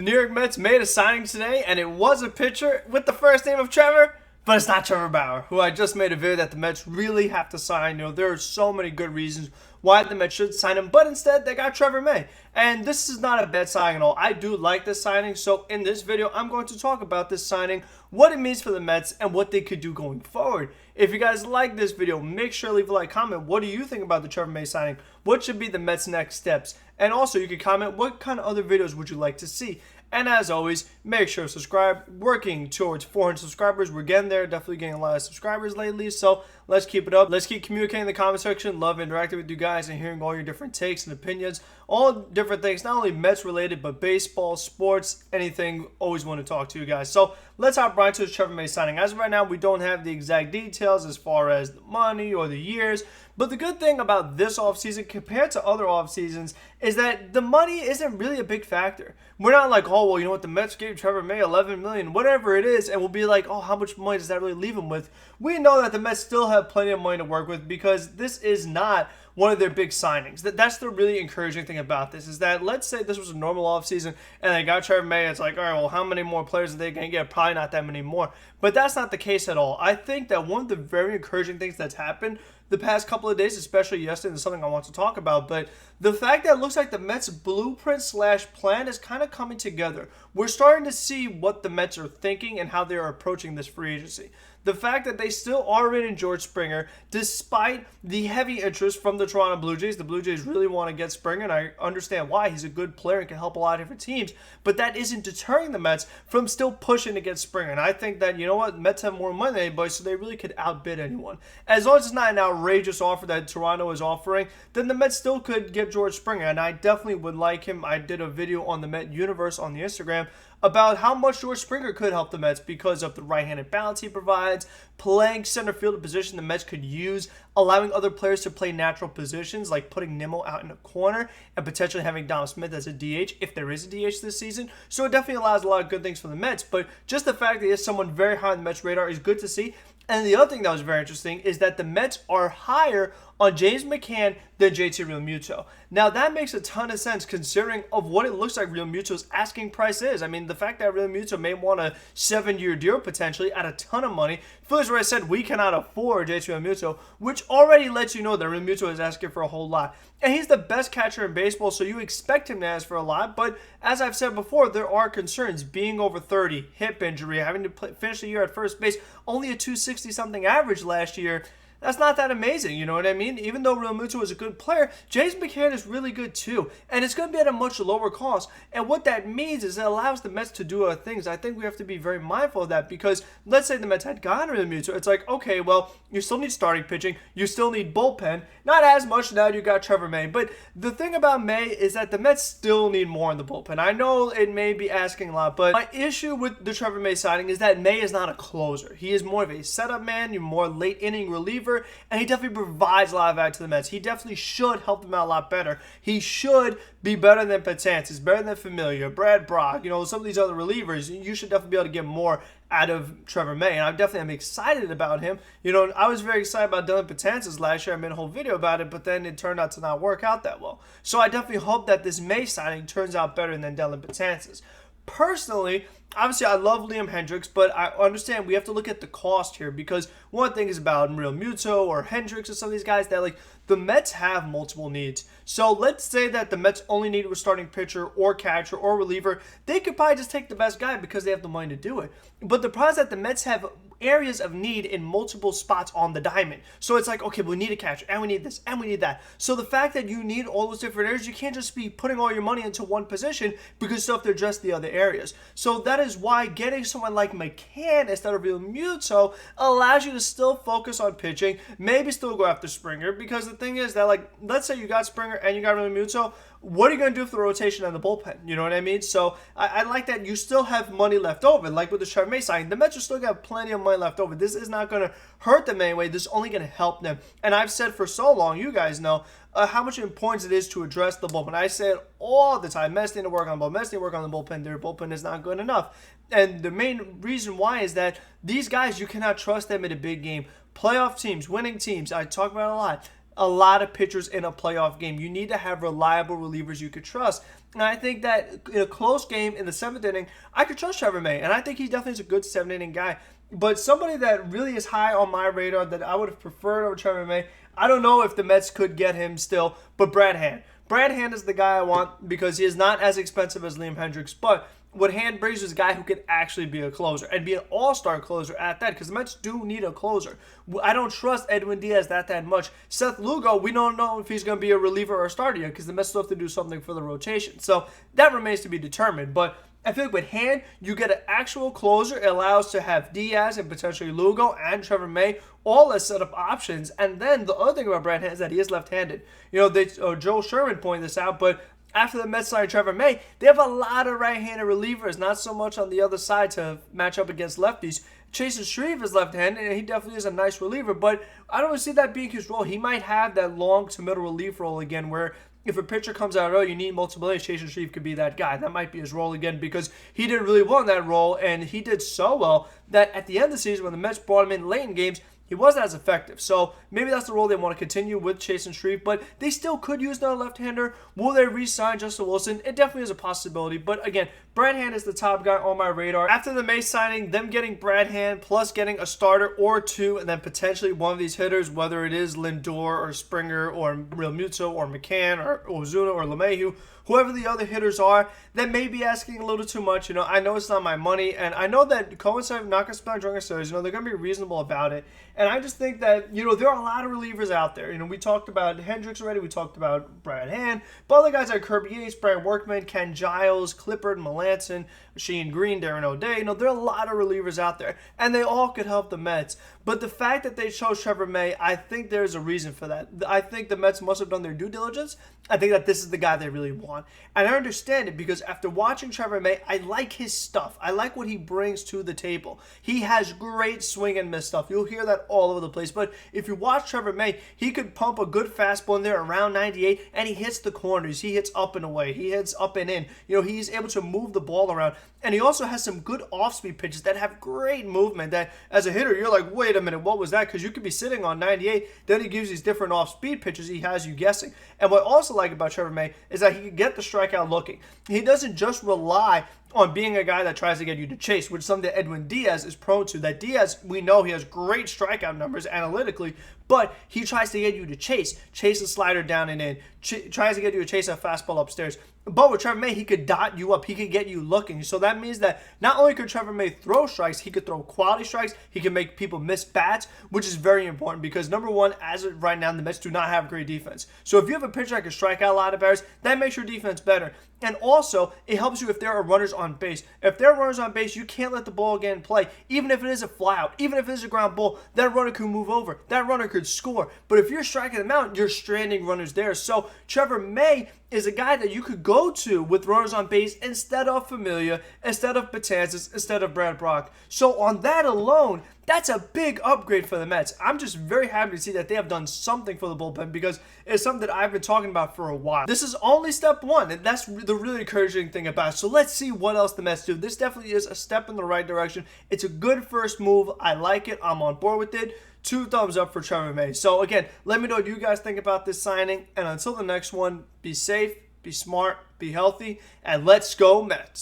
The New York Mets made a signing today, and it was a pitcher with the first name of Trevor, but it's not Trevor Bauer, who I just made a video that the Mets really have to sign. There are so many good reasons why the Mets should sign him, but instead they got Trevor May. And this is not a bad signing at all. I do like this signing, so in this video, I'm going to talk about this signing, what it means for the Mets, and what they could do going forward. If you guys like this video, make sure to leave a like, comment. What do you think about the Trevor May signing? What should be the Mets' next steps? And also, you can comment what kind of other videos would you like to see. And as always, make sure to subscribe. Working towards 400 subscribers. We're getting there. Definitely getting a lot of subscribers lately. So let's keep it up. Let's keep communicating in the comment section. Love interacting with you guys and hearing all your different takes and opinions. All different things, not only Mets related, but baseball, sports, anything. Always want to talk to you guys. So let's hop right to this Trevor May signing. As of right now, we don't have the exact details as far as the money or the years. But the good thing about this offseason compared to other offseasons is that the money isn't really a big factor. We're not like, oh, well, you know what, the Mets gave Trevor May $11 million, whatever it is, and we'll be like, oh, how much money does that really leave him with? We know that the Mets still have plenty of money to work with because this is not one of their big signings. That's the really encouraging thing about this, is that let's say this was a normal offseason and they got Trevor May. It's like, all right, well, how many more players are they going to get? Probably not that many more. But that's not the case at all. I think that one of the very encouraging things that's happened the past couple of days, especially yesterday, is something I want to talk about, but the fact that it looks like the Mets blueprint / plan is kind of coming together. We're starting to see what the Mets are thinking and how they are approaching this free agency. The fact that they still are in George Springer, despite the heavy interest from the Toronto Blue Jays. The Blue Jays really want to get Springer, and I understand why. He's a good player and can help a lot of different teams, but that isn't deterring the Mets from still pushing to get Springer. And I think that, you know what, Mets have more money than anybody, so they really could outbid anyone. As long as it's not an outrageous offer that Toronto is offering, then the Mets still could get George Springer, and I definitely would like him. I did a video on the Met Universe on the Instagram about how much George Springer could help the Mets because of the right-handed balance he provides, playing center field, a position the Mets could use, allowing other players to play natural positions, like putting Nimmo out in a corner and potentially having Dom Smith as a DH, if there is a DH this season. So it definitely allows a lot of good things for the Mets, but just the fact that he is someone very high on the Mets' radar is good to see. And the other thing that was very interesting is that the Mets are higher on James McCann than JT Realmuto. Now, that makes a ton of sense considering of what it looks like Realmuto's asking price is. I mean, the fact that Realmuto may want a 7-year deal potentially at a ton of money. First, where I said we cannot afford JT Realmuto, which already lets you know that Realmuto is asking for a whole lot. And he's the best catcher in baseball, so you expect him to ask for a lot. But as I've said before, there are concerns. Being over 30, hip injury, having to finish the year at first base, only a 260-something average last year. That's not that amazing, you know what I mean? Even though Realmuto is a good player, James McCann is really good too. And it's going to be at a much lower cost. And what that means is it allows the Mets to do other things. I think we have to be very mindful of that because let's say the Mets had gotten Realmuto. It's like, okay, well, you still need starting pitching. You still need bullpen. Not as much now you got Trevor May. But the thing about May is that the Mets still need more in the bullpen. I know it may be asking a lot, but my issue with the Trevor May signing is that May is not a closer. He is more of a setup man. You're more late inning reliever. And he definitely provides a lot of value to the Mets. He definitely should help them out a lot better. He should be better than Betances, better than Familia, Brad Brock, some of these other relievers. You should definitely be able to get more out of Trevor May, and I definitely am excited about him. I was very excited about Dylan Betances last year. I made a whole video about it, but then it turned out to not work out that well. So I definitely hope that this May signing turns out better than Dylan Betances. Personally, obviously, I love Liam Hendriks, but I understand we have to look at the cost here because one thing is about Realmuto or Hendricks or some of these guys that the Mets have multiple needs. So let's say that the Mets only needed a starting pitcher or catcher or reliever. They could probably just take the best guy because they have the money to do it. But the problem is that the Mets have areas of need in multiple spots on the diamond. So it's like, okay, we need a catcher, and we need this, and we need that. So the fact that you need all those different areas, you can't just be putting all your money into one position because you still have to address the other areas. So that is why getting someone like McCann instead of Realmuto allows you to still focus on pitching, maybe still go after Springer, because the thing is that, let's say you got Springer and you got Realmuto, what are you going to do for the rotation and the bullpen? You know what I mean? So I like that you still have money left over. Like with the Trevor May signing, the Mets are still going to have plenty of money left over. This is not going to hurt them anyway. This is only going to help them. And I've said for so long, you guys know, how much importance it is to address the bullpen. I say it all the time. Mets need to work on the bullpen. Mets need to work on the bullpen. Their bullpen is not good enough. And the main reason why is that these guys, you cannot trust them in a big game. Playoff teams, winning teams, I talk about it a lot of pitchers in a playoff game. You need to have reliable relievers you could trust. And I think that in a close game in the 7th inning, I could trust Trevor May. And I think he definitely is a good 7th inning guy. But somebody that really is high on my radar that I would have preferred over Trevor May, I don't know if the Mets could get him still, but Brad Hand. Brad Hand is the guy I want because he is not as expensive as Liam Hendricks, but what Hand brings is a guy who could actually be a closer and be an all-star closer at that, because the Mets do need a closer. I don't trust Edwin Diaz that much. Seth Lugo, we don't know if he's going to be a reliever or a starter yet, because the Mets still have to do something for the rotation. So that remains to be determined. But I feel like with Hand, you get an actual closer. It allows to have Diaz and potentially Lugo and Trevor May all as setup options. And then the other thing about Brad Hand is that he is left-handed. Joe Sherman pointed this out, but after the Mets signed Trevor May, they have a lot of right-handed relievers, not so much on the other side to match up against lefties. Chasen Shreve is left-handed, and he definitely is a nice reliever, but I don't see that being his role. He might have that long to middle relief role again, where if a pitcher comes out, you need multiple innings, Chasen Shreve could be that guy. That might be his role again, because he did really well in that role, and he did so well that at the end of the season, when the Mets brought him in late in games, he wasn't as effective. So maybe that's the role they want to continue with Chasen Shreve, but they still could use another left-hander. Will they re-sign Justin Wilson? It definitely is a possibility. But again, Brad Hand is the top guy on my radar. After the May signing, them getting Brad Hand plus getting a starter or two, and then potentially one of these hitters, whether it is Lindor or Springer or Realmuto or McCann or Ozuna or LeMahieu, whoever the other hitters are, that may be asking a little too much. I know it's not my money, and I know that Cohen's not going to spend on drunken stars. They're going to be reasonable about it. And I just think that, there are a lot of relievers out there. We talked about Hendricks already. We talked about Brad Hand. But other guys like Kirby Yates, Brad Workman, Ken Giles, Clippard, Melanson, Shane Green, Darren O'Day. There are a lot of relievers out there, and they all could help the Mets. But the fact that they chose Trevor May, I think there's a reason for that. I think the Mets must have done their due diligence. I think that this is the guy they really want. And I understand it, because after watching Trevor May, I like his stuff. I like what he brings to the table. He has great swing and miss stuff. You'll hear that all over the place. But if you watch Trevor May, he could pump a good fastball in there around 98, and he hits the corners. He hits up and away. He hits up and in. He's able to move the ball around. And he also has some good off-speed pitches that have great movement that, as a hitter, you're like, wait a minute, what was that? Because you could be sitting on 98, then he gives these different off-speed pitches he has you guessing. And what I also like about Trevor May is that he can get the strikeout looking. He doesn't just rely on being a guy that tries to get you to chase, which is something that Edwin Diaz is prone to. That Diaz, we know he has great strikeout numbers analytically, but he tries to get you to chase a slider down and in, tries to get you to chase a fastball upstairs. But with Trevor May, he could dot you up. He could get you looking. So that means that not only could Trevor May throw strikes, he could throw quality strikes. He can make people miss bats, which is very important, because number one, as of right now, the Mets do not have great defense. So if you have a pitcher that can strike out a lot of batters, that makes your defense better. And also, it helps you if there are runners on base. If there are runners on base, you can't let the ball get in play. Even if it is a flyout, even if it is a ground ball, that runner could move over. That runner could score. But if you're striking them out, you're stranding runners there. So Trevor May is a guy that you could go to with runners on base instead of Familia, instead of Betances, instead of Brad Brock. So on that alone, that's a big upgrade for the Mets. I'm just very happy to see that they have done something for the bullpen, because it's something that I've been talking about for a while. This is only step one, and that's the really encouraging thing about it. So let's see what else the Mets do. This definitely is a step in the right direction. It's a good first move. I like it. I'm on board with it. 2 thumbs up for Trevor May. So again, let me know what you guys think about this signing. And until the next one, be safe, be smart, be healthy, and let's go Mets.